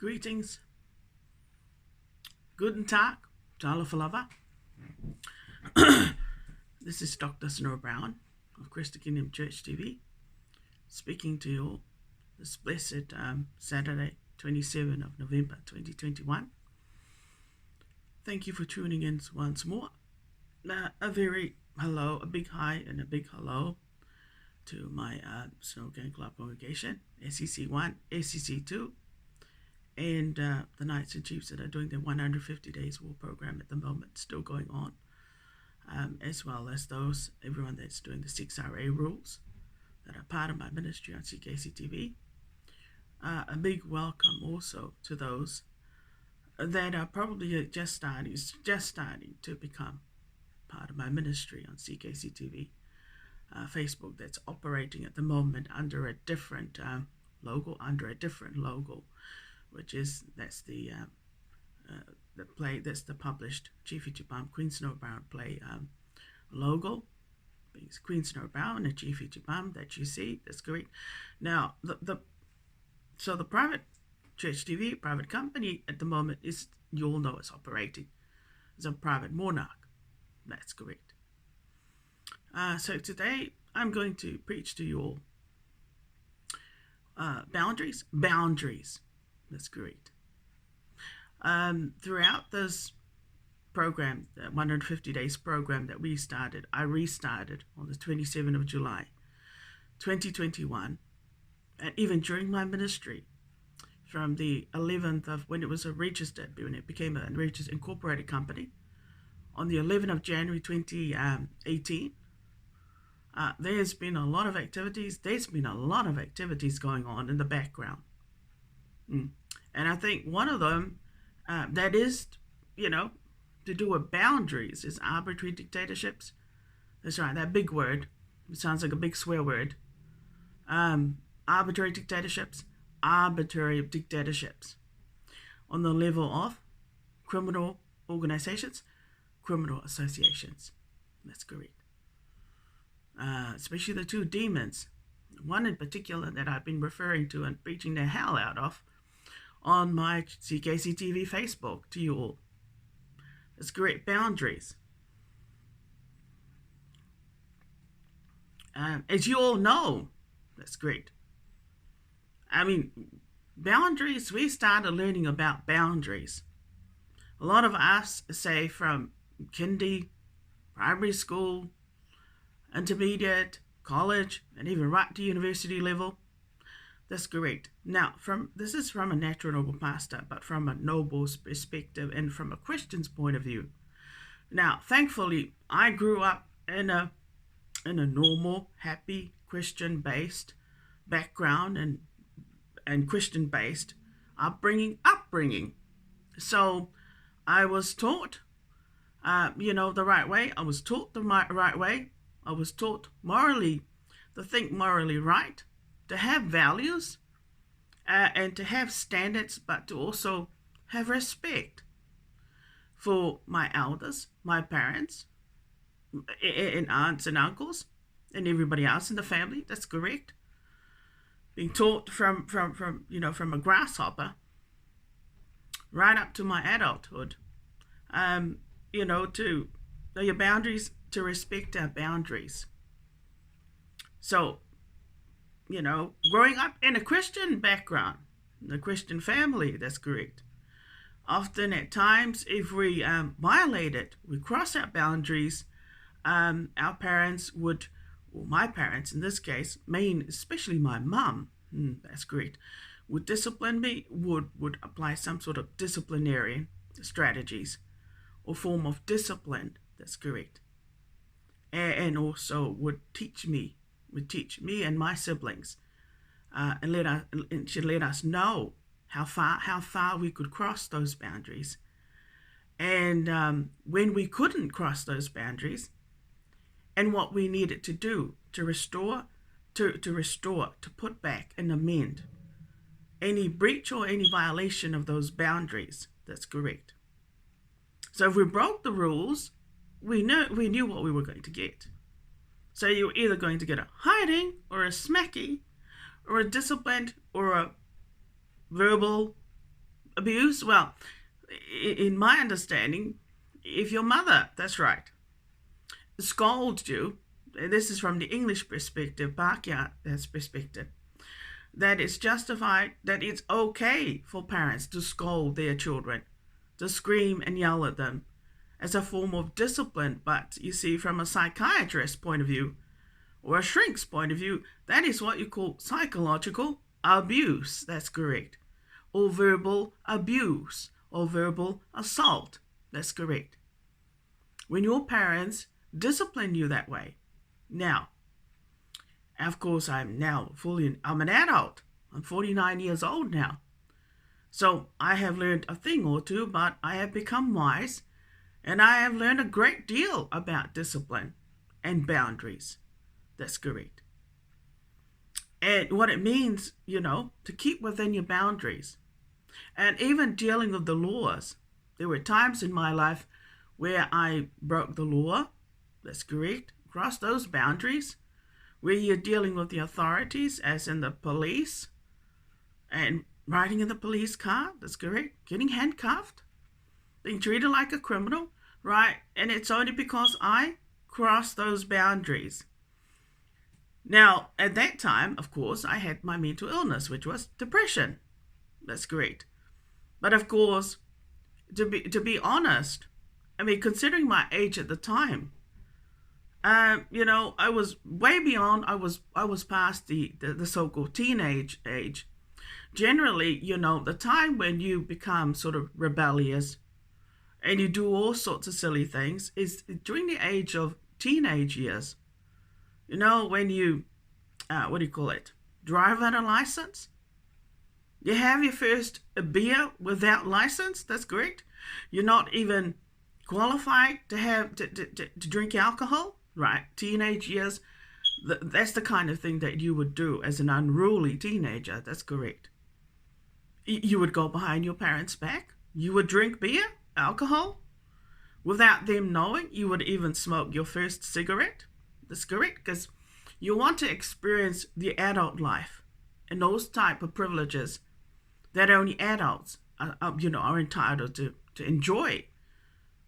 Greetings. Guten Tag, Talafalava. This is Dr. Snow Brown of Christ the Kingdom Church TV, speaking to you all this blessed Saturday, 27th of November 2021. Thank you for tuning in once more. A very hello, a big hi and a big hello to my Snow Gang Club congregation, SEC1, SEC2, and the Knights and Chiefs that are doing their 150 Days War program at the moment, still going on, as well as everyone that's doing the 6RA rules that are part of my ministry on CKC TV. A big welcome also to those that are probably just starting to become part of my ministry on CKC TV. Facebook that's operating at the moment under a different logo, which is that's the published Chiefy Chipam Queen Snow Brown play logo, being Queen Snow Brown and Chiefy Chipam that you see. That's great. Now the private church TV, private company at the moment is, you all know, it's operating as a private monarch. That's correct. So today I'm going to preach to you all boundaries. That's great. Throughout this program, the 150 days program that I restarted on the 27th of July, 2021, and even during my ministry, from the 11th of when it became a registered incorporated company, on the 11th of January 2018. There's been a lot of activities. There's been a lot of activities going on in the background. And I think one of them that is, to do with boundaries is arbitrary dictatorships. That's right, that big word. It sounds like a big swear word. Arbitrary dictatorships on the level of criminal organizations, criminal associations. That's correct. Especially the two demons. One in particular that I've been referring to and preaching the hell out of on my CKC TV Facebook to you all. It's great. Boundaries. As you all know, that's great. I mean, boundaries, we started learning about boundaries. A lot of us say from kindy, primary school, intermediate, college, and even right to university level. That's correct. Now, this is from a natural noble pastor, but from a noble's perspective and from a Christian's point of view. Now, thankfully, I grew up in a normal, happy, Christian-based background and Christian-based upbringing. So I was taught, the right way. I was taught the right way. I was taught morally, to think morally right, to have values, and to have standards, but to also have respect for my elders, my parents, and aunts and uncles, and everybody else in the family. That's correct. Being taught from a grasshopper right up to my adulthood, to know your boundaries, to respect our boundaries. So, growing up in a Christian background, in a Christian family, that's correct. Often at times, if we we cross our boundaries, our parents would, or my parents in this case, especially my mum, that's correct, would discipline me, would apply some sort of disciplinary strategies or form of discipline, that's correct. And also would teach me and my siblings, and should let us know how far we could cross those boundaries, and when we couldn't cross those boundaries, and what we needed to do to restore, to put back and amend any breach or any violation of those boundaries. That's correct. So if we broke the rules, we knew what we were going to get. So you were either going to get a hiding or a smacky or a disciplined or a verbal abuse? Well, in my understanding, if your mother, that's right, scolds you, this is from the English perspective, Backyard's perspective, that it's justified, that it's okay for parents to scold their children, to scream and yell at them as a form of discipline. But you see, from a psychiatrist's point of view, or a shrink's point of view, that is what you call psychological abuse. That's correct. Or verbal abuse, or verbal assault. That's correct. When your parents discipline you that way. Now, of course, I'm an adult. I'm 49 years old now. So I have learned a thing or two, but I have become wise, and I have learned a great deal about discipline and boundaries. That's correct. And what it means, to keep within your boundaries. And even dealing with the laws. There were times in my life where I broke the law. That's correct. Crossed those boundaries. Where you're dealing with the authorities, as in the police, and riding in the police car, that's correct, getting handcuffed, being treated like a criminal, right? And it's only because I crossed those boundaries. Now, at that time, of course, I had my mental illness, which was depression. That's great. But of course, to be honest, considering my age at the time, I was way beyond. I was past the so-called teenage age. Generally, the time when you become sort of rebellious and you do all sorts of silly things is during the age of teenage years. When you, drive without a license. You have your first beer without license. That's correct. You're not even qualified to drink alcohol. Right, teenage years, that's the kind of thing that you would do as an unruly teenager. That's correct. You would go behind your parents' back. You would drink beer, alcohol, without them knowing. You would even smoke your first cigarette. That's correct, because you want to experience the adult life and those type of privileges that only adults are entitled to enjoy.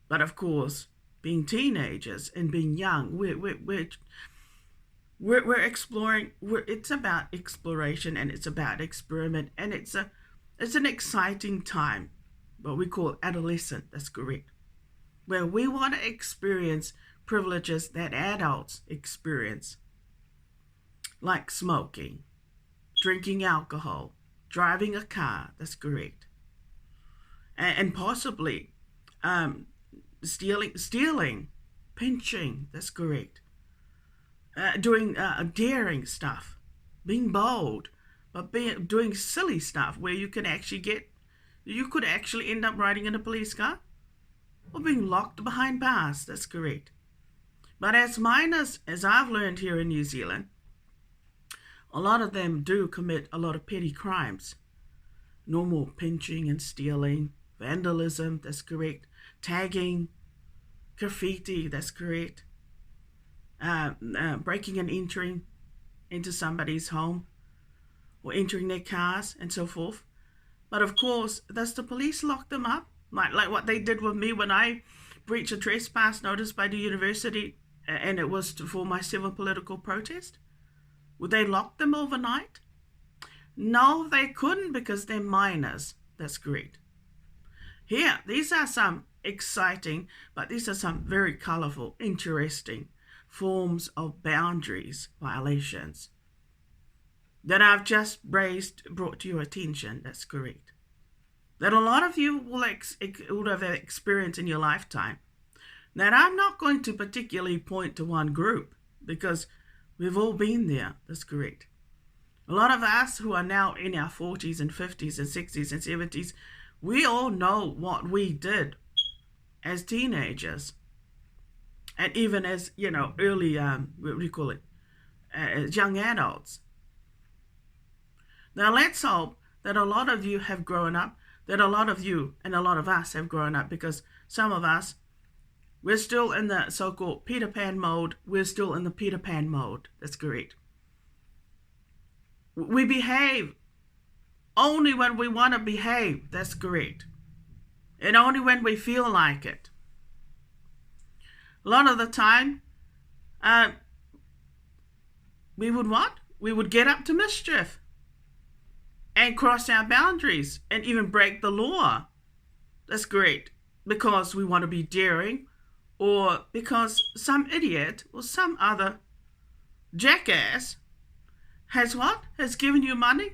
But of course, being teenagers and being young, we're exploring. It's about exploration, and it's about experiment, and it's an exciting time, what we call adolescent. That's correct, where we want to experience privileges that adults experience, like smoking, drinking alcohol, driving a car. That's correct, and possibly stealing, pinching, that's correct. Doing daring stuff, being bold, but doing silly stuff where you could actually end up riding in a police car or being locked behind bars. That's correct. But as minors, as I've learned here in New Zealand, a lot of them do commit a lot of petty crimes. Normal pinching and stealing, vandalism, that's correct. Tagging, graffiti, that's correct. Breaking and entering into somebody's home or entering their cars and so forth. But of course, does the police lock them up? Like what they did with me when I breached a trespass notice by the university and it was for my civil political protest? Would they lock them overnight? No, they couldn't because they're minors. That's correct. Here, these are some exciting, but these are some very colorful, interesting forms of boundaries violations that I've just brought to your attention. That's correct. That a lot of you would have experienced in your lifetime. That I'm not going to particularly point to one group because we've all been there. That's correct. A lot of us who are now in our 40s and 50s and 60s and 70s, we all know what we did as teenagers, and even as early as young adults. Now let's hope that a lot of you have grown up, that a lot of you and a lot of us have grown up, because some of us, we're still in the so-called Peter Pan mode. We're still in the Peter Pan mode. That's correct. We behave only when we want to behave. That's correct. And only when we feel like it. A lot of the time, we would what? We would get up to mischief and cross our boundaries and even break the law. That's great. Because we want to be daring, or because some idiot or some other jackass has what? Has given you money?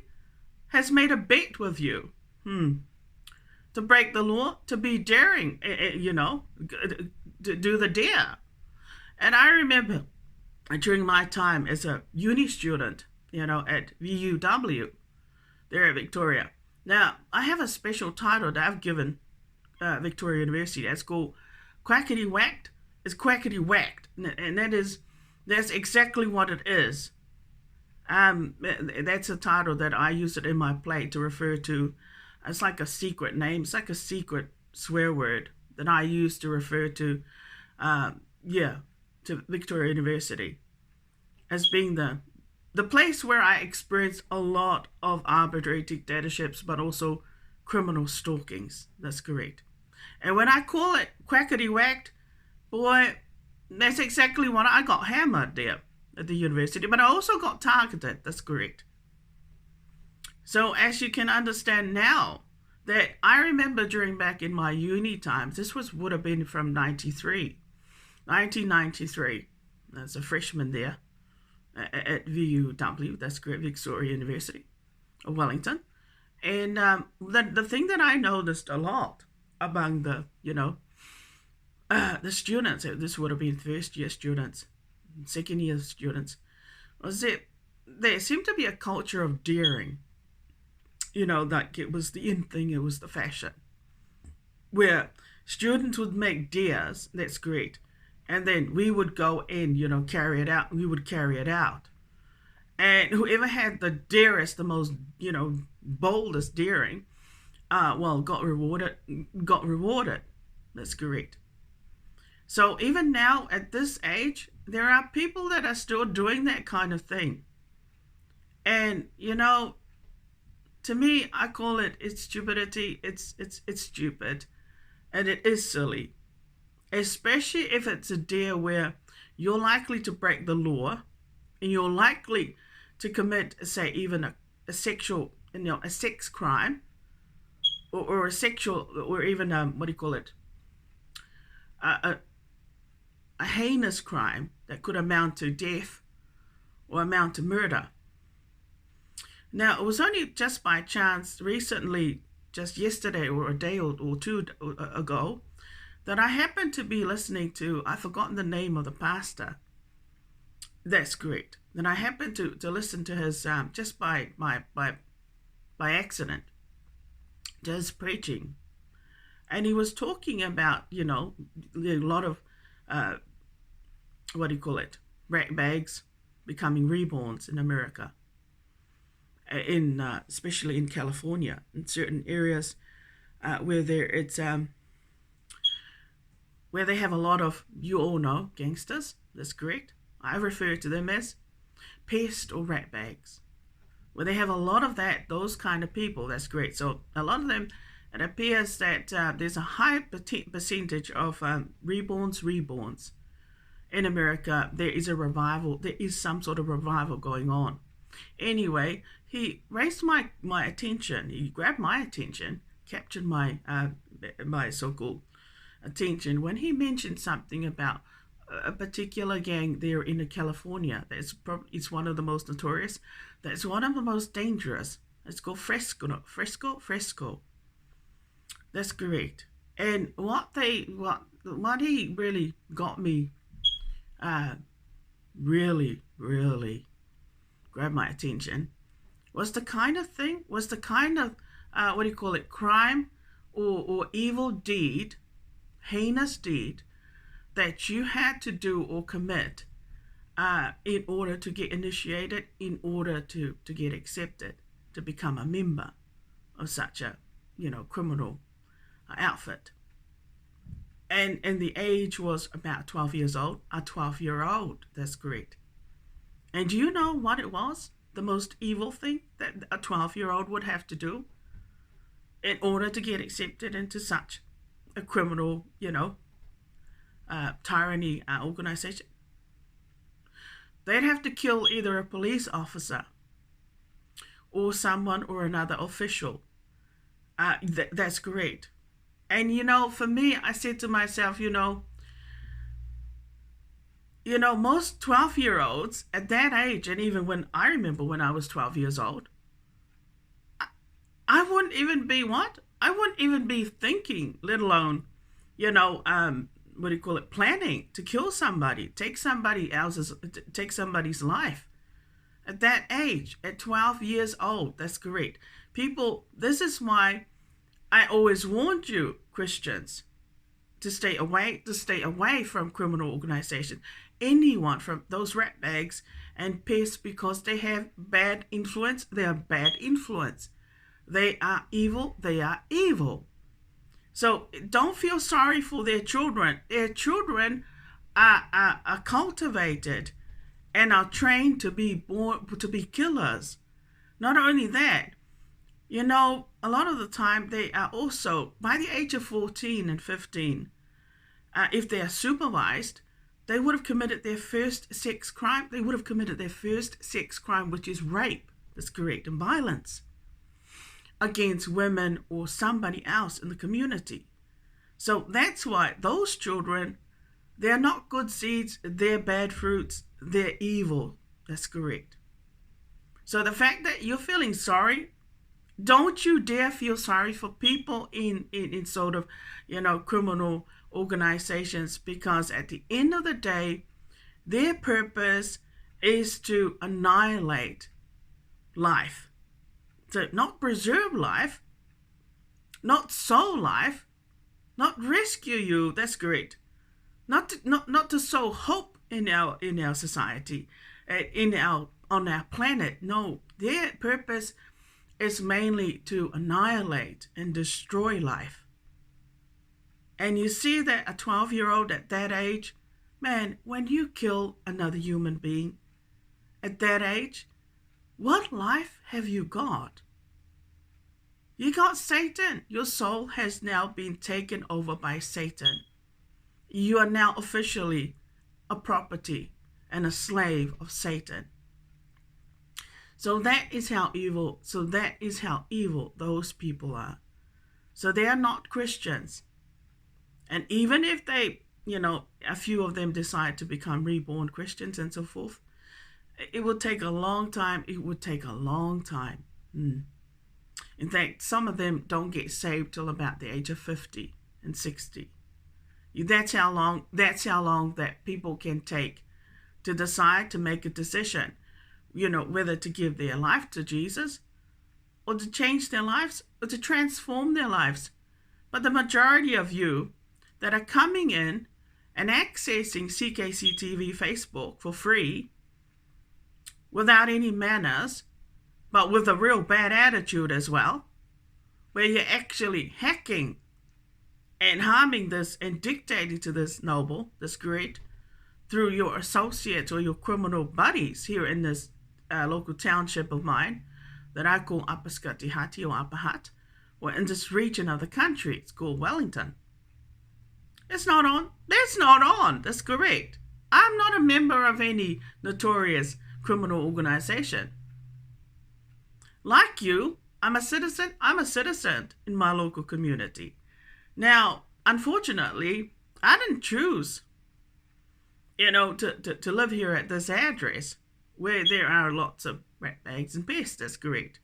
Has made a bet with you. To break the law, to be daring, to do the dare. And I remember during my time as a uni student, at VUW, there at Victoria. Now, I have a special title that I've given Victoria University. That's called Quackity Whacked. It's Quackity Whacked, and that's exactly what it is. That's a title that I use it in my play to refer to. It's like a secret name. It's like a secret swear word that I use to refer to, to Victoria University as being the place where I experienced a lot of arbitrary dictatorships, but also criminal stalkings. That's correct. And when I call it Quackity Whacked, boy, that's exactly what I got hammered there at the university, but I also got targeted. That's correct. So as you can understand now, that I remember back in my uni times, this would have been from 1993. As a freshman there at VUW, that's great, Victoria University of Wellington. And the thing that I noticed a lot among the students, this would have been first year students, second year students, was that there seemed to be a culture of daring. Like it was the in thing, it was the fashion, where students would make dares. That's great. And then we would go in, carry it out. We would carry it out. And whoever had the darest, the most, boldest daring, got rewarded. That's correct. So even now at this age, there are people that are still doing that kind of thing. And, to me, I call it's stupidity. It's stupid. And it is silly. Especially if it's a dare where you're likely to break the law and you're likely to commit, say, even a sexual, a sex crime or a sexual, or even, a heinous crime that could amount to death or amount to murder. Now, it was only just by chance recently, just yesterday or a day or two ago, that I happened to be listening to, I've forgotten the name of the pastor. That's correct. Then I happened to listen to his, just by accident, to his preaching. And he was talking about, a lot of, rat bags becoming reborns in America. Especially in California, in certain areas where where they have a lot of, you all know, gangsters. That's correct. I refer to them as pest or rat bags, where they have a lot of those kind of people. That's great. So a lot of them, it appears that there's a high percentage of reborns in America. There is a revival. There is some sort of revival going on. Anyway, he raised my attention. He grabbed my attention, captured my so-called attention when he mentioned something about a particular gang there in California. It's one of the most notorious. That's one of the most dangerous. It's called Fresco. That's correct. And what he really got me, really grabbed my attention, was the kind of crime or evil deed, heinous deed, that you had to do or commit in order to get initiated, in order to get accepted, to become a member of such a, criminal outfit. And the age was about 12 years old, a 12-year-old, that's correct. And do you know what it was? the most evil thing that a 12-year-old would have to do in order to get accepted into such a criminal, tyranny organization? They'd have to kill either a police officer or someone or another official. That's great. And, for me, I said to myself, most 12-year-olds at that age, and even when I remember when I was 12 years old, I wouldn't even be what? I wouldn't even be thinking, let alone, planning to kill somebody, take somebody's life. At that age, at 12 years old, that's great. People, this is why I always warned you, Christians, to stay away from criminal organizations. Anyone from those rat bags and pests, because they have bad influence. They are bad influence. They are evil. They are evil. So don't feel sorry for their children. Their children are cultivated and are trained to be killers. Not only that, a lot of the time they are also, by the age of 14 and 15, if they are supervised, they would have committed their first sex crime. They would have committed their first sex crime, which is rape. That's correct, and violence against women or somebody else in the community. So that's why those children, they're not good seeds, they're bad fruits, they're evil. That's correct. So the fact that you're feeling sorry, don't you dare feel sorry for people in sort of, criminal organizations, because at the end of the day, their purpose is to annihilate life. To not preserve life, not sow life, not rescue you. That's great. Not to sow hope in our society, on our planet. No, their purpose is mainly to annihilate and destroy life. And you see that a 12-year-old at that age, man, when you kill another human being at that age, what life have you got? You got Satan. Your soul has now been taken over by Satan. You are now officially a property and a slave of Satan. So that is how evil those people are. So they are not Christians. And even if they, a few of them decide to become reborn Christians and so forth, it will take a long time. It would take a long time. In fact, some of them don't get saved till about the age of 50 and 60. That's how long that people can take to decide to make a decision, whether to give their life to Jesus or to change their lives or to transform their lives. But the majority of you that are coming in and accessing CKC TV Facebook for free without any manners, but with a real bad attitude as well, where you're actually hacking and harming this and dictating to this noble, this great, through your associates or your criminal buddies here in this local township of mine that I call Upper Skutihati or Upper Hutt, or in this region of the country, it's called Wellington. It's not on. That's not on. That's correct. I'm not a member of any notorious criminal organization. Like you, I'm a citizen. I'm a citizen in my local community. Now, unfortunately, I didn't choose, to live here at this address where there are lots of rat bags and pests. That's correct.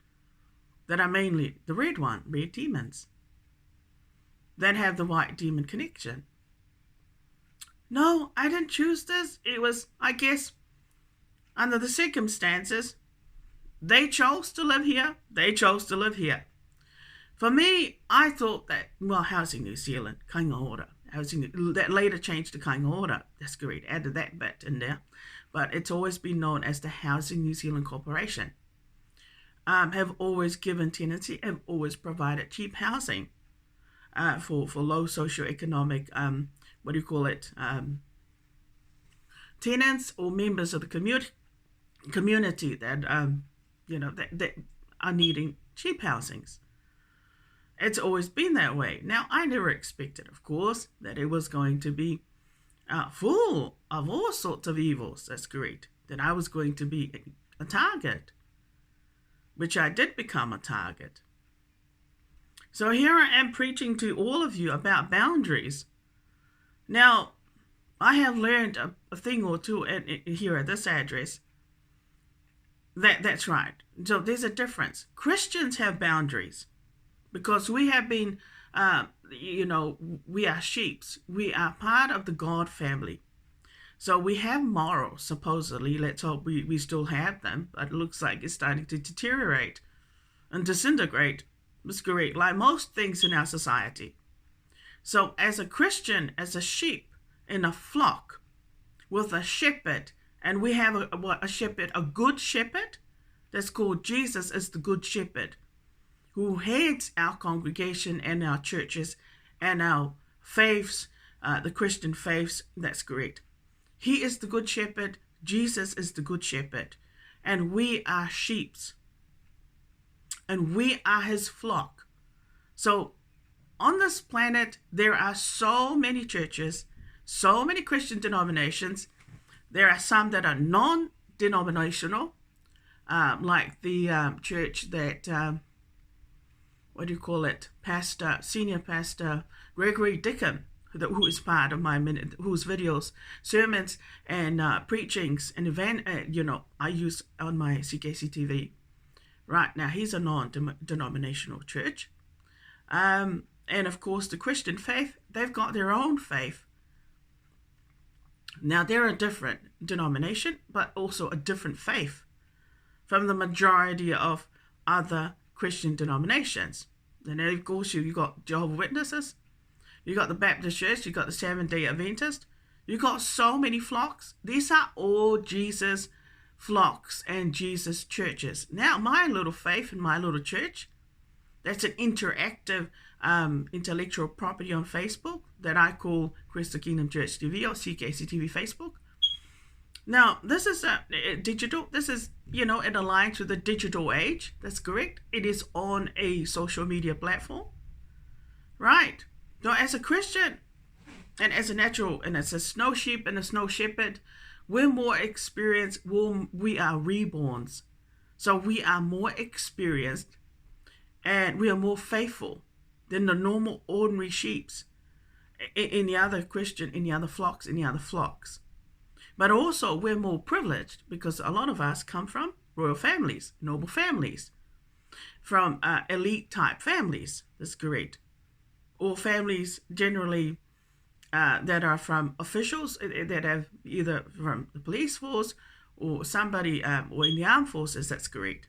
That are mainly the red demons that have the white demon connection. No, I didn't choose this. It was, I guess, under the circumstances, they chose to live here. They chose to live here. For me, I thought that, Housing New Zealand, Kainga Ora, that later changed to Kainga Ora. That's great. Added that bit in there. But it's always been known as the Housing New Zealand Corporation. Have always given tenancy, have always provided cheap housing for low socioeconomic, tenants or members of the community that that are needing cheap housings. It's always been that way. Now, I never expected, of course, that it was going to be full of all sorts of evils. That's great. That I was going to be a target, which I did become a target. So here I am preaching to all of you about boundaries. Now, I have learned a thing or two here at this address. That's right. So there's a difference. Christians have boundaries because we have been, we are sheeps. We are part of the God family. So we have morals, supposedly. Let's hope we still have them, but it looks like it's starting to deteriorate and disintegrate. It's great, like most things in our society. So as a Christian, as a sheep in a flock with a shepherd, and we have a shepherd, a good shepherd, that's called Jesus is the good shepherd, who heads our congregation and our churches and our faiths, the Christian faiths. That's great. He is the good shepherd. Jesus is the good shepherd. And we are sheeps. And we are his flock. So on this planet, there are so many churches, so many Christian denominations. There are some that are non-denominational, like the church that, Senior Pastor Gregory Dickham, who is part of whose videos, sermons, and preachings and I use on my CKC TV. Right now, he's a non-denominational church. And of course, the Christian faith, they've got their own faith. Now, they're a different denomination, but also a different faith from the majority of other Christian denominations. And then, of course, you got Jehovah's Witnesses, you got the Baptist Church, you got the Seventh-day Adventist, you got so many flocks. These are all Jesus flocks and Jesus churches. Now, my little faith and my little church, that's an interactive intellectual property on Facebook that I call Crystal Kingdom Church TV or CKC TV Facebook. Now, this is digital. This is, it aligns with the digital age. That's correct. It is on a social media platform. Right. So as a Christian and as a snow sheep and a snow shepherd, we're more experienced. We are reborns. So we are more experienced and we are more faithful than the normal ordinary sheeps in the other flocks. But also we're more privileged because a lot of us come from royal families, noble families, from elite type families. That's great. Or families generally that are from officials that have either from the police force or somebody or in the armed forces. That's great.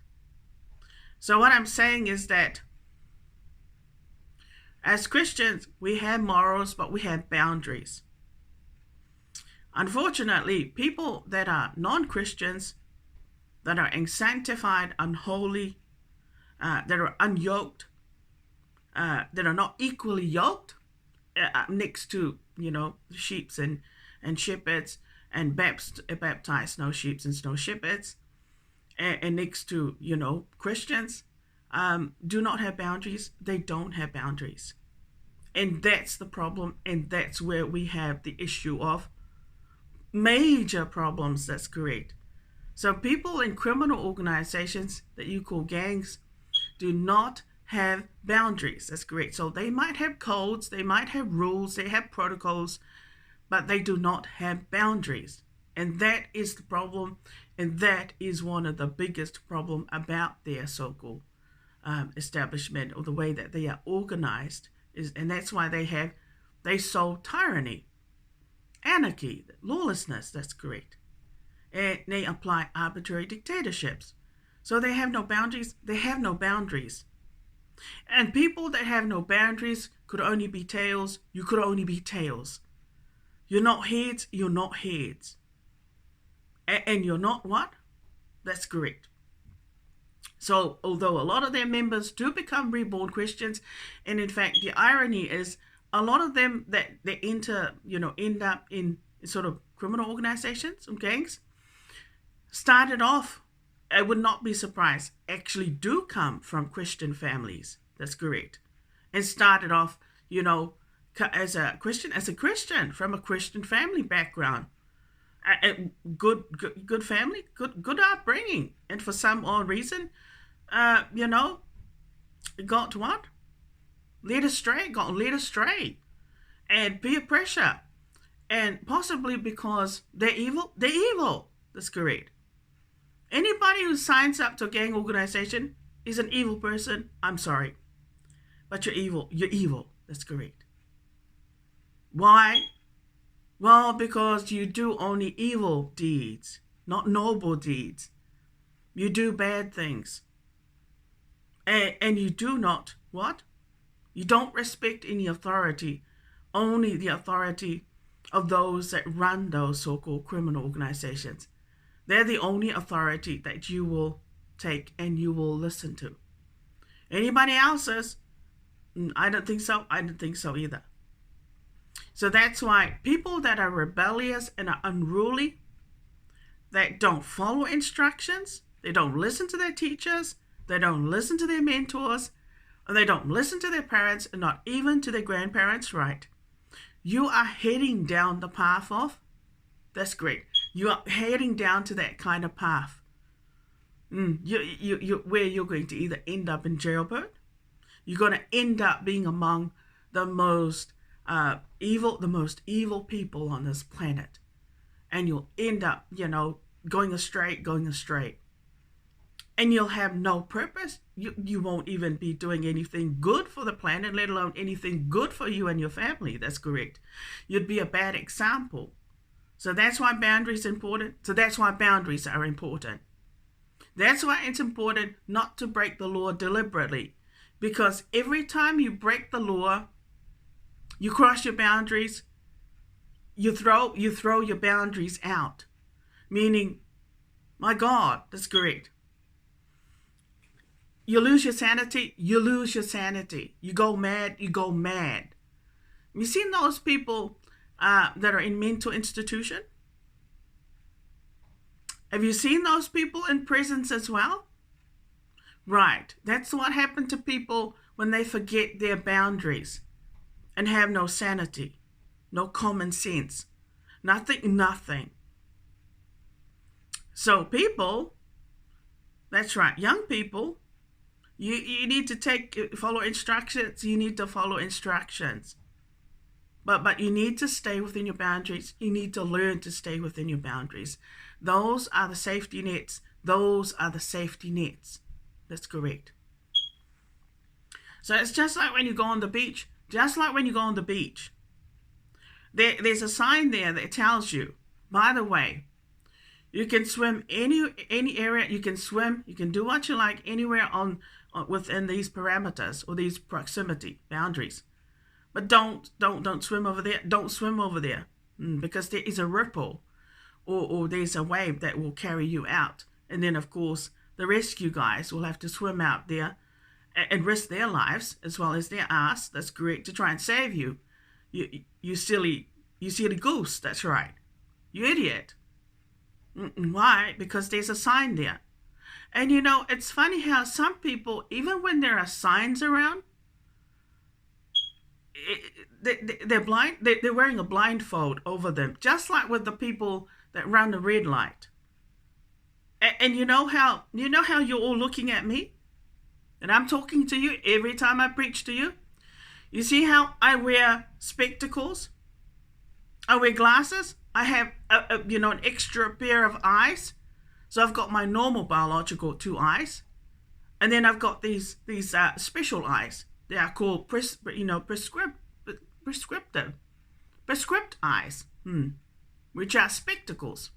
So what I'm saying is that as Christians, we have morals, but we have boundaries. Unfortunately, people that are non-Christians, that are unsanctified, unholy, that are unyoked, that are not equally yoked next to, sheeps and shepherds and baptized snow sheeps and snow shepherds, and next to, Christians, do not have boundaries. They don't have boundaries. And that's the problem. And that's where we have the issue of major problems. That's great. So people in criminal organizations that you call gangs do not have boundaries. That's great. So they might have codes, they might have rules, they have protocols, but they do not have boundaries. And that is the problem. And that is one of the biggest problem about their so-called establishment, or the way that they are organized. And that's why they sow tyranny, anarchy, lawlessness. That's correct. And they apply arbitrary dictatorships. So they have no boundaries. They have no boundaries. And people that have no boundaries could only be tails. You could only be tails. You're not heads. You're not heads. And you're not what? That's correct. So although a lot of their members do become reborn Christians, and in fact the irony is a lot of them that they end up in sort of criminal organizations and gangs, started off I would not be surprised, actually do come from Christian families. That's correct. And started off, as a Christian from a Christian family background. Good family, good upbringing. And for some odd reason, got what? Got led astray. And peer pressure. And possibly because they're evil. That's correct. Anybody who signs up to a gang organization is an evil person. I'm sorry. But you're evil. You're evil. That's correct. Why? Well, because you do only evil deeds, not noble deeds. You do bad things. And you do not, what? You don't respect any authority, only the authority of those that run those so-called criminal organizations. They're the only authority that you will take and you will listen to. Anybody else's, I don't think so. I don't think so either. So that's why people that are rebellious and are unruly, that don't follow instructions, they don't listen to their teachers, they don't listen to their mentors, and they don't listen to their parents and not even to their grandparents, right? You are heading down the path of, that's great. You are heading down to that kind of path. Where you're going to either end up in jailbird, you're going to end up being among the most evil people on this planet. And you'll end up, going astray. And you'll have no purpose. You won't even be doing anything good for the planet, let alone anything good for you and your family. That's correct. You'd be a bad example. So that's why boundaries are important. That's why it's important not to break the law deliberately. Because every time you break the law, you cross your boundaries, you throw your boundaries out. Meaning, my God, that's correct. You lose your sanity. You go mad. You seen those people that are in mental institution? Have you seen those people in prisons as well? Right. That's what happened to people when they forget their boundaries and have no sanity, no common sense, nothing. So people, that's right, young people, you need to follow instructions. You need to follow instructions. But you need to stay within your boundaries. You need to learn to stay within your boundaries. Those are the safety nets. That's correct. So it's just like when you go on the beach. There's a sign there that tells you, by the way, you can swim any area. You can swim. You can do what you like anywhere within these parameters or these proximity boundaries. But don't swim over there. Don't swim over there because there is a ripple or there's a wave that will carry you out. And then, of course, the rescue guys will have to swim out there and risk their lives as well as their ass. That's correct, to try and save you. You silly goose. That's right. You idiot. Why? Because there's a sign there. And it's funny how some people, even when there are signs around, they're blind. They're wearing a blindfold over them, just like with the people that run the red light. And you know how you're all looking at me, and I'm talking to you every time I preach to you. You see how I wear spectacles? I wear glasses. I have an extra pair of eyes. So I've got my normal biological 2 eyes, and then I've got these special eyes. They are called prescript eyes, which are spectacles.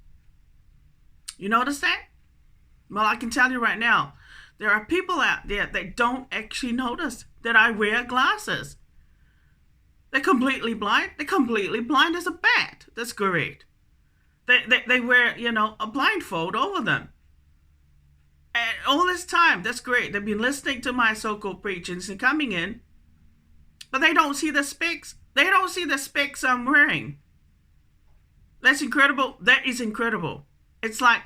You notice that? Well, I can tell you right now, there are people out there that don't actually notice that I wear glasses. They're completely blind. They're completely blind as a bat. That's correct. They wear, a blindfold over them. And all this time, that's great. They've been listening to my so-called preachings and coming in, but they don't see the specs. They don't see the specs I'm wearing. That's incredible. That is incredible. It's like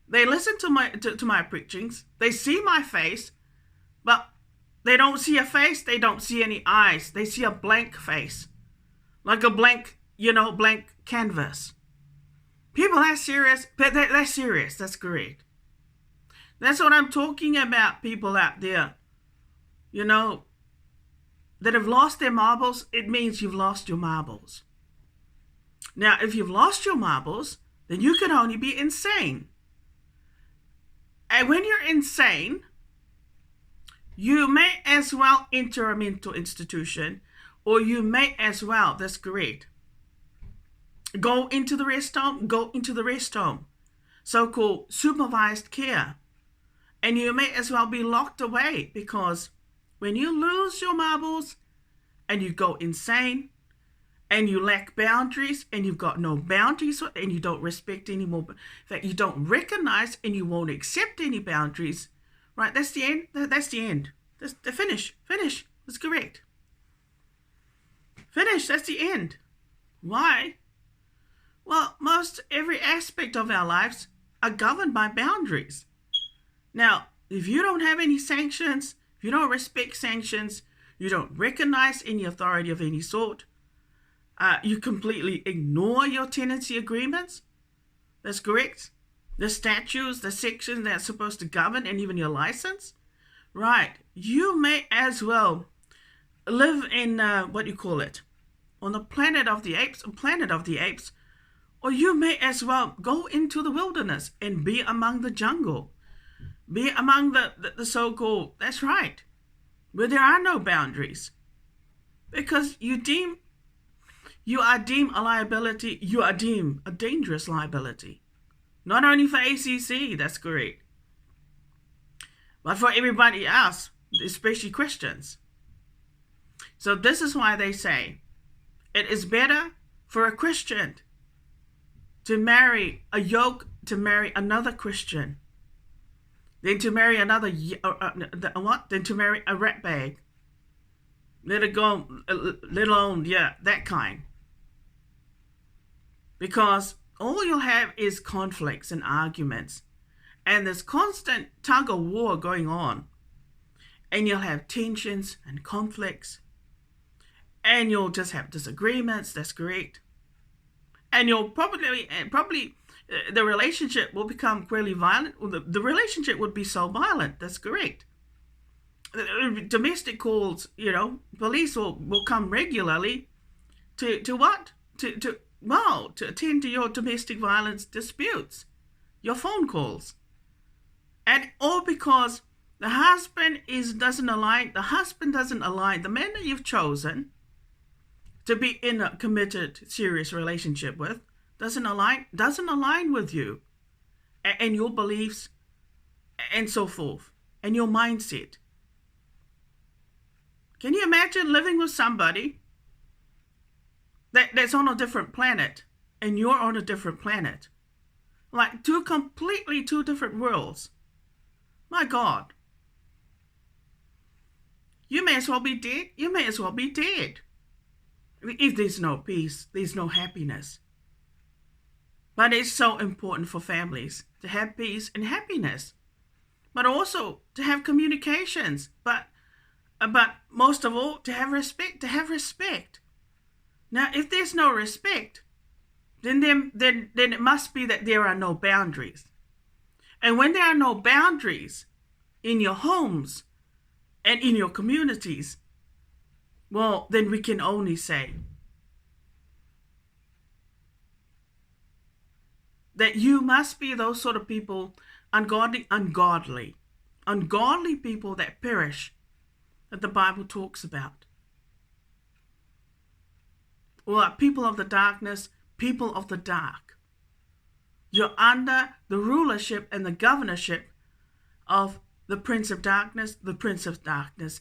They listen to my preachings. They see my face, but they don't see a face. They don't see any eyes. They see a blank face, like a blank canvas. People are serious. They're serious. That's great. That's what I'm talking about. People out there, that have lost their marbles. It means you've lost your marbles. Now, if you've lost your marbles, then you can only be insane. And when you're insane, you may as well enter a mental institution, or you may as well, that's great, go into the rest home, so-called supervised care. And you may as well be locked away, because when you lose your marbles and you go insane and you lack boundaries and you've got no boundaries and you don't respect anymore, in fact, you don't recognize and you won't accept any boundaries, right? That's the end. That's the end. That's the finish. That's correct. Finish. That's the end. Why? Well, most every aspect of our lives are governed by boundaries. Now, if you don't have any sanctions, if you don't respect sanctions, you don't recognize any authority of any sort, you completely ignore your tenancy agreements, that's correct, the statutes, the sections that are supposed to govern, and even your license, right, you may as well live in, on the planet of the apes, or you may as well go into the wilderness and be among the jungle. Be among the so-called, that's right, where there are no boundaries. Because you are deemed a liability, you are deemed a dangerous liability. Not only for ACC, that's great, but for everybody else, especially Christians. So this is why they say it is better for a Christian to marry another Christian than to marry than to marry a rat bag. Let alone that kind. Because all you'll have is conflicts and arguments, and there's constant tug of war going on, and you'll have tensions and conflicts, and you'll just have disagreements. That's correct. And you'll probably the relationship will become really violent. The relationship would be so violent. That's correct. Domestic calls, police will come regularly to what? To attend to your domestic violence disputes, your phone calls. And all because the husband doesn't align, the man that you've chosen to be in a committed, serious relationship with, doesn't align with you and your beliefs and so forth, and your mindset. Can you imagine living with somebody that's on a different planet and you're on a different planet? Like two different worlds. My God. You may as well be dead. If there's no peace, there's no happiness. But it's so important for families to have peace and happiness, but also to have communications, but most of all, to have respect. Now, if there's no respect, then it must be that there are no boundaries. And when there are no boundaries in your homes and in your communities, well, then we can only say that you must be those sort of people, ungodly people that perish, that the Bible talks about. Or people of the darkness, people of the dark. You're under the rulership and the governorship of the Prince of Darkness,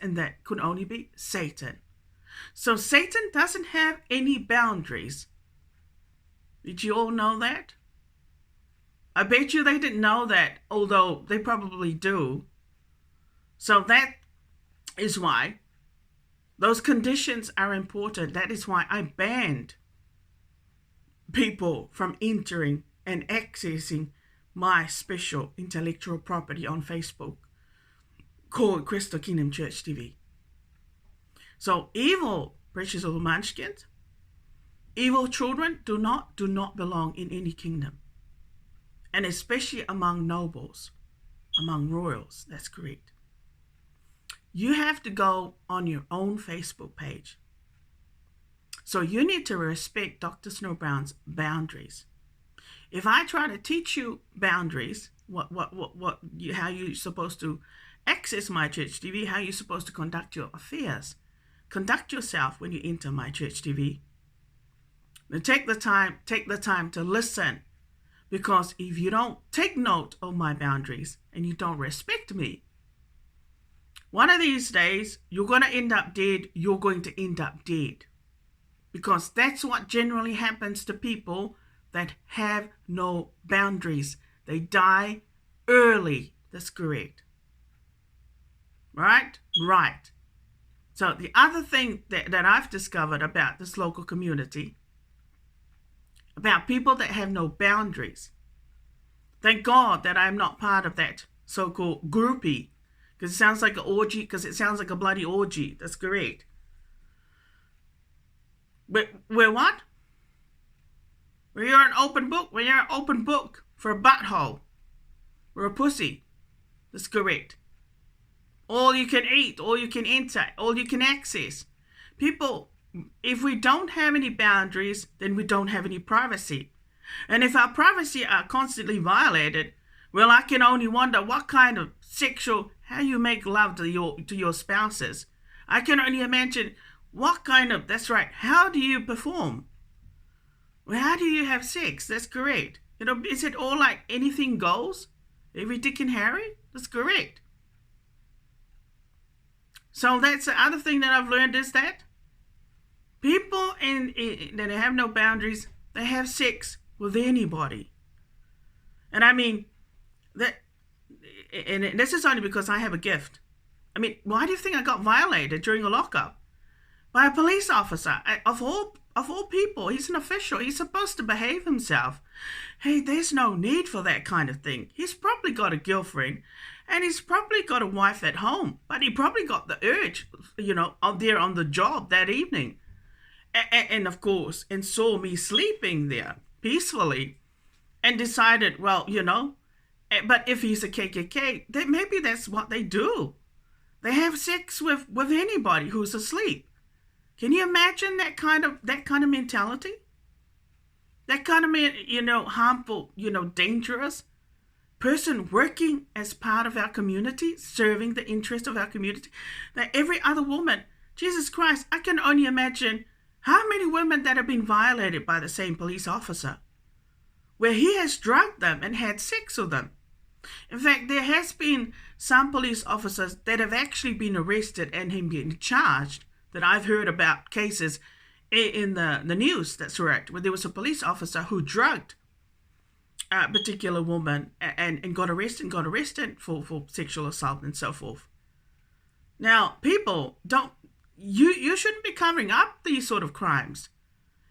and that could only be Satan. So Satan doesn't have any boundaries. Did you all know that? I bet you they didn't know that, although they probably do. So that is why those conditions are important. That is why I banned people from entering and accessing my special intellectual property on Facebook called Crystal Kingdom Church TV. So evil, precious little munchkins, evil children do not belong in any kingdom. And especially among nobles, among royals. That's correct. You have to go on your own Facebook page. So you need to respect Dr. Snow Brown's boundaries. If I try to teach you boundaries, how you're supposed to access my church TV, how you're supposed to conduct your affairs, conduct yourself when you enter my church TV, then take the time to listen. Because if you don't take note of my boundaries and you don't respect me, one of these days you're going to end up dead. You're going to end up dead. Because that's what generally happens to people that have no boundaries. They die early. That's correct. Right? Right. So the other thing that I've discovered about this local community, about people that have no boundaries. Thank God that I'm not part of that so-called groupie, because it sounds like an orgy, because it sounds like a bloody orgy. That's correct. But we're what? We're an open book. We're an open book for a butthole. We're a pussy. That's correct. All you can eat, all you can enter, all you can access. People, if we don't have any boundaries, then we don't have any privacy. And if our privacy are constantly violated, well, I can only wonder what kind of how you make love to your spouses. I can only imagine what kind of, that's right, how do you perform? Well, how do you have sex? That's correct. Is it all like anything goes? Every Dick and Harry? That's correct. So that's the other thing that I've learned is that people that have no boundaries, they have sex with anybody. And I mean, and this is only because I have a gift. I mean, why do you think I got violated during a lockup? By a police officer, of all people. He's an official. He's supposed to behave himself. Hey, there's no need for that kind of thing. He's probably got a girlfriend, and he's probably got a wife at home, but he probably got the urge, out there on the job that evening. And of course, and saw me sleeping there peacefully and decided, well, but if he's a KKK, then maybe that's what they do. They have sex with anybody who's asleep. Can you imagine that kind of mentality? That kind of, harmful, dangerous person working as part of our community, serving the interest of our community. That every other woman, Jesus Christ, I can only imagine how many women that have been violated by the same police officer, where he has drugged them and had sex with them. In fact, there has been some police officers that have actually been arrested and have been charged, that I've heard about cases in the news, that's right, where there was a police officer who drugged a particular woman and got arrested for sexual assault and so forth. Now, people you shouldn't be covering up these sort of crimes.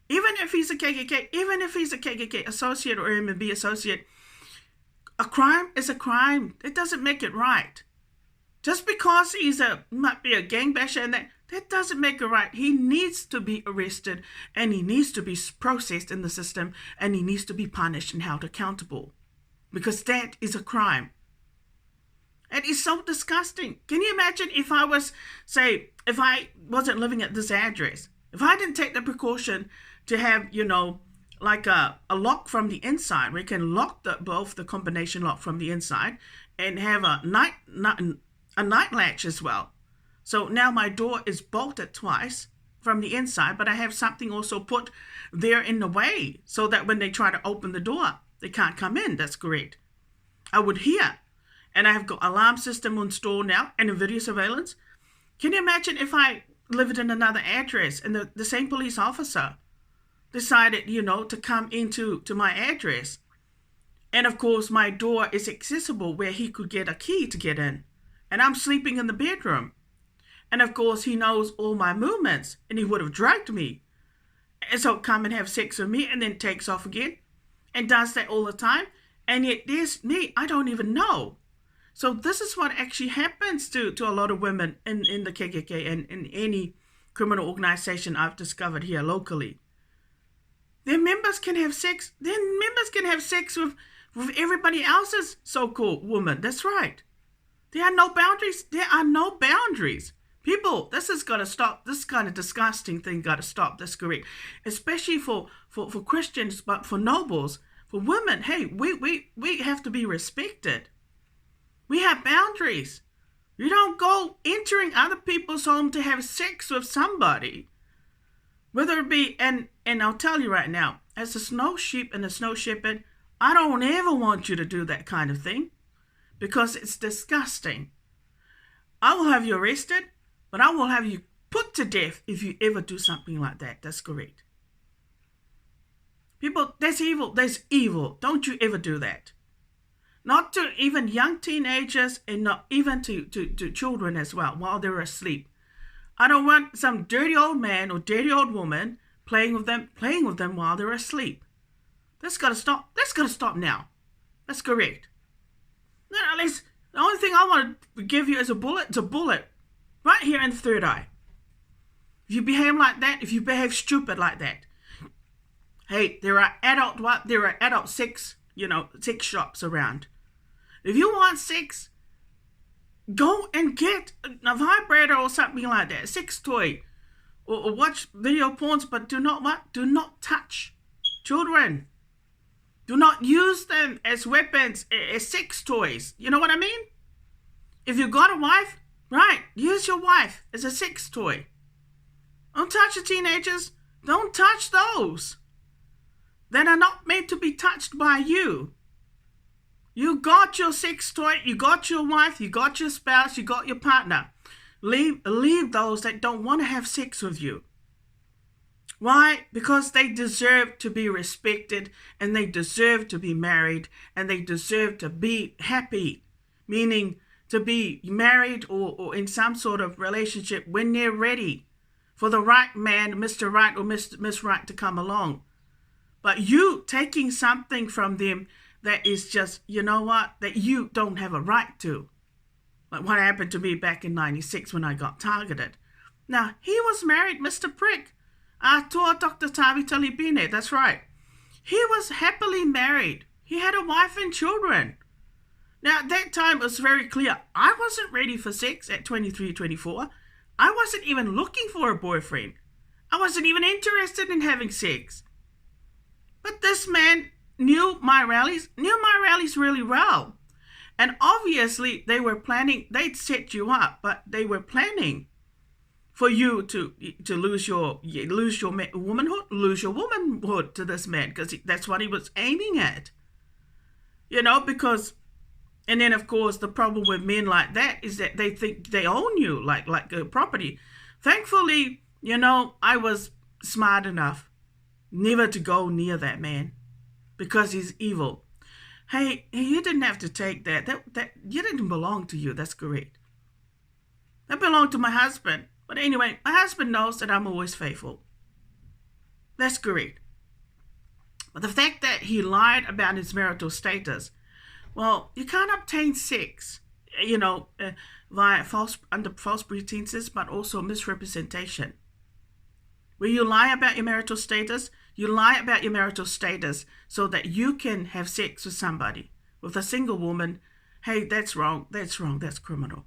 Even if he's a KKK associate or MMB associate, a crime is a crime. It doesn't make it right. Just because might be a gang basher and that doesn't make it right. He needs to be arrested and he needs to be processed in the system and he needs to be punished and held accountable, because that is a crime. It is so disgusting. Can you imagine if I wasn't living at this address, if I didn't take the precaution to have, like a lock from the inside, where you can lock both the combination lock from the inside and have a night latch as well. So now my door is bolted twice from the inside, but I have something also put there in the way so that when they try to open the door, they can't come in. That's correct. I would hear. And I have got alarm system installed now and a video surveillance. Can you imagine if I lived in another address and the same police officer decided, to come into my address? And of course, my door is accessible where he could get a key to get in. And I'm sleeping in the bedroom. And of course, he knows all my movements and he would have drugged me. And so come and have sex with me and then takes off again and does that all the time. And yet there's me, I don't even know. So this is what actually happens to a lot of women in the KKK and in any criminal organization I've discovered here locally. Their members can have sex. Their members can have sex with everybody else's so-called woman. That's right. There are no boundaries. There are no boundaries. People, this has got to stop. This kind of disgusting thing got to stop. That's correct. Especially for Christians, but for nobles, for women, hey, we have to be respected. We have boundaries. You don't go entering other people's home to have sex with somebody. Whether it be, and I'll tell you right now, as a snow sheep and a snow shepherd, I don't ever want you to do that kind of thing because it's disgusting. I will have you arrested, but I will have you put to death if you ever do something like that. That's correct. People, that's evil. That's evil. Don't you ever do that. Not to even young teenagers and not even to children as well while they're asleep. I don't want some dirty old man or dirty old woman playing with them while they're asleep. That's got to stop. That's got to stop now. That's correct. Now, at least the only thing I want to give you is a bullet. It's a bullet right here in the third eye. If you behave like that, if you behave stupid like that, hey, there are adult sex shops around. If you want sex, go and get a vibrator or something like that, a sex toy, or watch video porns, but do not touch children. Do not use them as weapons, as sex toys. You know what I mean? If you got a wife, right, use your wife as a sex toy. Don't touch the teenagers. Don't touch those that are not meant to be touched by you. You got your sex toy, you got your wife, you got your spouse, you got your partner. Leave those that don't want to have sex with you. Why? Because they deserve to be respected and they deserve to be married and they deserve to be happy, meaning to be married or in some sort of relationship when they're ready for the right man, Mr. Right or Miss Right to come along. But you taking something from them that is just, you know what, that you don't have a right to. Like what happened to me back in 96 when I got targeted. Now, he was married, Mr. Prick. To Dr. Tavi Talibine, that's right. He was happily married. He had a wife and children. Now, at that time, it was very clear. I wasn't ready for sex at 23, 24. I wasn't even looking for a boyfriend. I wasn't even interested in having sex. But this man knew my rallies really well. And obviously they were planning, they'd set you up, but they were planning for you to lose your womanhood to this man, because that's what he was aiming at. Because, and then of course the problem with men like that is that they think they own you like a property. Thankfully, I was smart enough never to go near that man because he's evil. Hey, you didn't have to take that. That you didn't belong to you. That's correct. That belonged to my husband. But anyway, my husband knows that I'm always faithful. That's correct. But the fact that he lied about his marital status, well, you can't obtain sex, via under false pretenses, but also misrepresentation. When you lie about your marital status, you lie about your marital status so that you can have sex with somebody, with a single woman. Hey, that's wrong. That's wrong. That's criminal.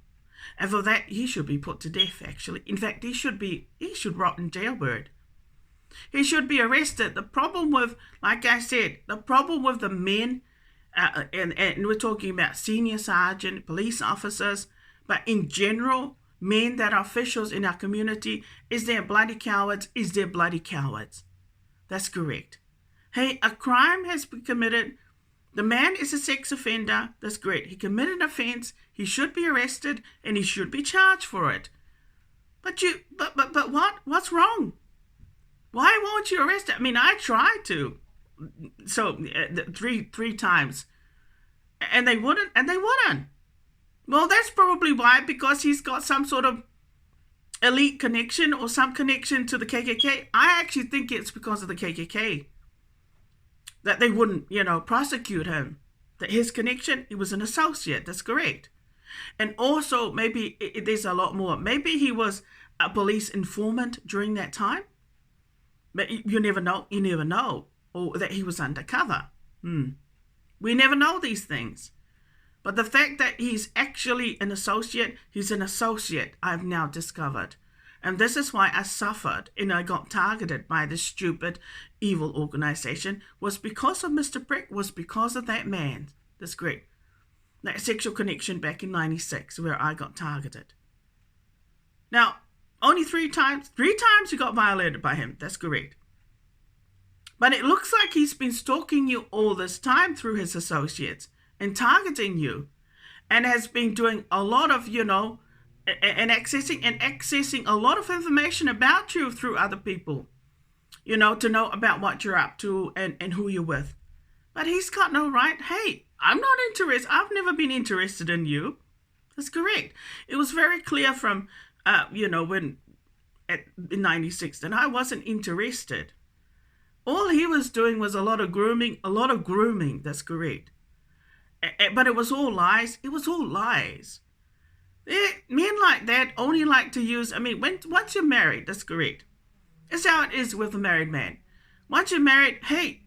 And for that, he should be put to death, actually. In fact, he should rot in jailbird. He should be arrested. The problem with, like I said, the problem with the men, and we're talking about senior sergeant, police officers, but in general, men that are officials in our community, is they're bloody cowards, That's correct. Hey, a crime has been committed. The man is a sex offender. That's great. He committed an offense. He should be arrested and he should be charged for it. But what? What's wrong? Why won't you arrest him? I mean, I tried to. So three times. And they wouldn't. Well, that's probably why, because he's got some sort of elite connection or some connection to the KKK. I actually think it's because of the KKK that they wouldn't, prosecute him. That his connection, he was an associate. That's correct. And also, maybe there's a lot more. Maybe he was a police informant during that time. But you never know. You never know. Or that he was undercover. We never know these things. But the fact that he's actually an associate, I've now discovered. And this is why I suffered and I got targeted by this stupid, evil organization, was because of Mr. Prick, was because of that man. That's great. That sexual connection back in 96 where I got targeted. Now, only 3 times you got violated by him. That's correct. But it looks like he's been stalking you all this time through his associates and targeting you, and has been doing a lot of, and accessing a lot of information about you through other people, to know about what you're up to and who you're with. But he's got no right. Hey, I'm not interested. I've never been interested in you. That's correct. It was very clear from, in 96 that I wasn't interested. All he was doing was a lot of grooming. That's correct. But it was all lies. Men like that only like to use, once you're married, that's correct. That's how it is with a married man. Once you're married, hey,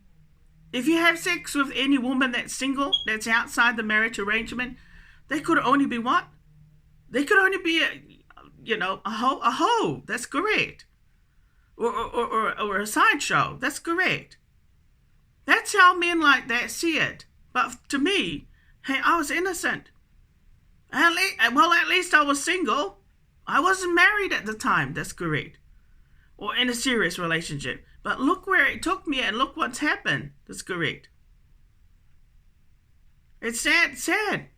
if you have sex with any woman that's single, that's outside the marriage arrangement, they could only be what? They could only be a hoe. That's correct. Or a sideshow. That's correct. That's how men like that see it. But to me, hey, I was innocent. At least I was single. I wasn't married at the time. That's correct. Or in a serious relationship. But look where it took me and look what's happened. That's correct. It's sad.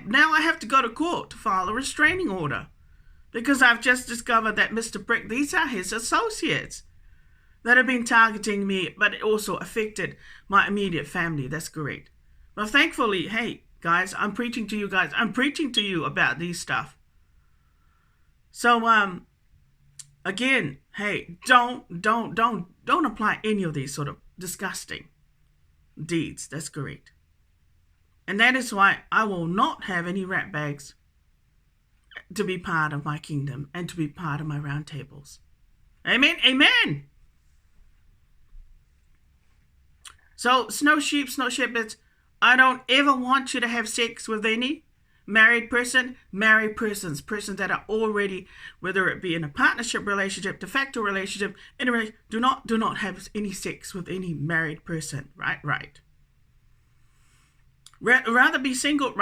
Now I have to go to court to file a restraining order. Because I've just discovered that Mr. Brick, these are his associates that have been targeting me, but it also affected my immediate family. That's correct. But thankfully, hey, guys, I'm preaching to you guys. I'm preaching to you about these stuff. So, again, hey, don't apply any of these sort of disgusting deeds. That's correct. And that is why I will not have any rat bags to be part of my kingdom and to be part of my round tables. Amen. Amen. So, snow shepherds, I don't ever want you to have sex with any married persons that are already, whether it be in a partnership relationship, de facto relationship, anyway, do not have any sex with any married person. Right. Rather be single.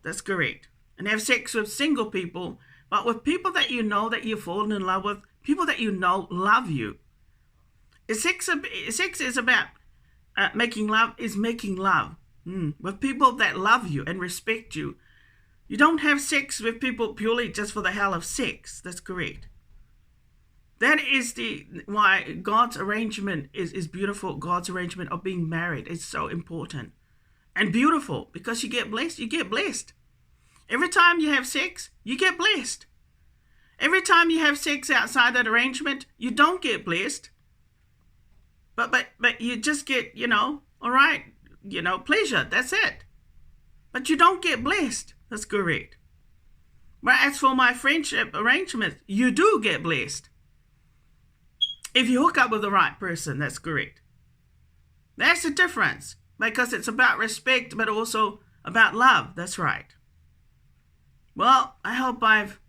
That's correct. And have sex with single people, but with people that you know that you've fallen in love with, people that you know love you. Sex is about making love. With people that love you and respect you. You don't have sex with people purely just for the hell of sex. That's correct. That is why God's arrangement is beautiful. God's arrangement of being married is so important and beautiful because you get blessed. You get blessed. Every time you have sex, you get blessed. Every time you have sex outside that arrangement, you don't get blessed. But you just get, all right, pleasure. That's it. But you don't get blessed. That's correct. But as for my friendship arrangements, you do get blessed. If you hook up with the right person, that's correct. That's the difference. Because it's about respect, but also about love. That's right. Well, I hope I've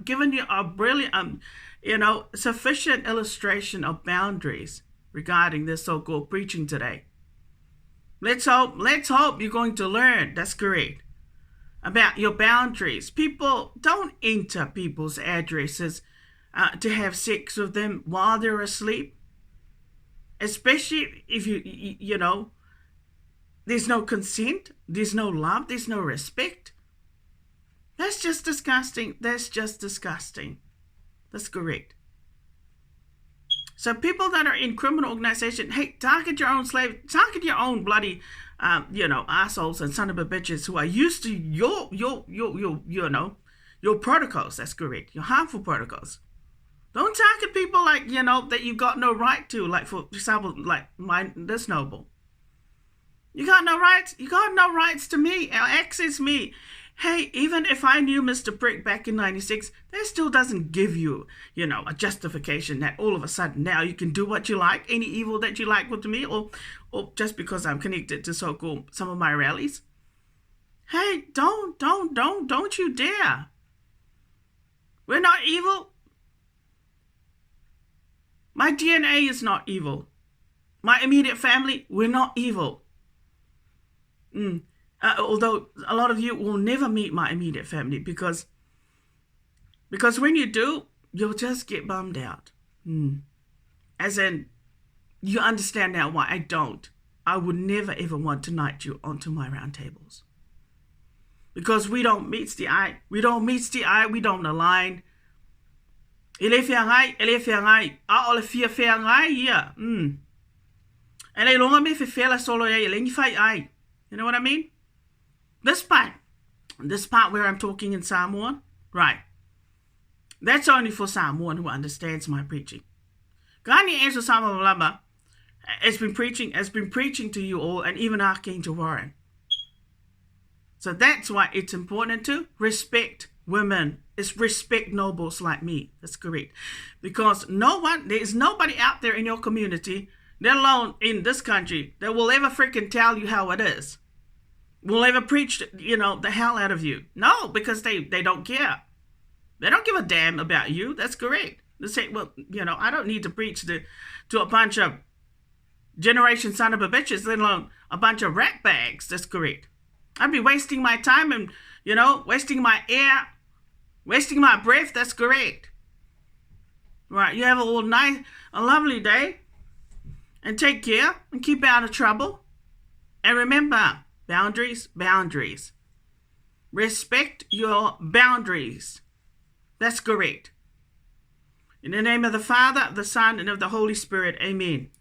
given you a brilliant, sufficient illustration of boundaries regarding this so-called preaching today. Let's hope you're going to learn, that's correct, about your boundaries. People don't enter people's addresses to have sex with them while they're asleep. Especially if there's no consent, there's no love, there's no respect. That's just disgusting. That's correct. So people that are in criminal organization, hey, target your own slave, target your own bloody, assholes and son of a bitches who are used to your protocols. That's correct. Your harmful protocols. Don't target people like, that you've got no right to. Like, for example, like this noble. You got no rights. You got no rights to me. Access me. Hey, even if I knew Mr. Prick back in 96, that still doesn't give you, a justification that all of a sudden now you can do what you like, any evil that you like with me, or just because I'm connected to so-called some of my rallies. Hey, don't you dare. We're not evil. My DNA is not evil. My immediate family, we're not evil. Although a lot of you will never meet my immediate family because when you do, you'll just get bummed out. As in, you understand now why I don't. I would never ever want to knight you onto my round tables. Because we don't meet the eye. We don't align. Ele fiangai. Ole fiangai, yeah. Ele longa me fela solo ya ele fai ai. You know what I mean? This part where I'm talking in Samoan, right? That's only for Samoan who understands my preaching. Gani Enzo Samoa Lama has been preaching to you all, and even Archangel Warren. So that's why it's important to respect women. It's respect nobles like me. That's correct. Because there is nobody out there in your community, let alone in this country, that will ever freaking tell you how it is. Will ever preach, the hell out of you. No, because they don't care. They don't give a damn about you. That's correct. They say, well, I don't need to preach to a bunch of generation son of a bitches, let alone a bunch of rat bags. That's correct. I'd be wasting my time and, wasting my air, wasting my breath. That's correct. Right, you have a lovely day, and take care, and keep out of trouble. And remember, boundaries. Respect your boundaries. That's correct. In the name of the Father, the Son, and of the Holy Spirit, amen.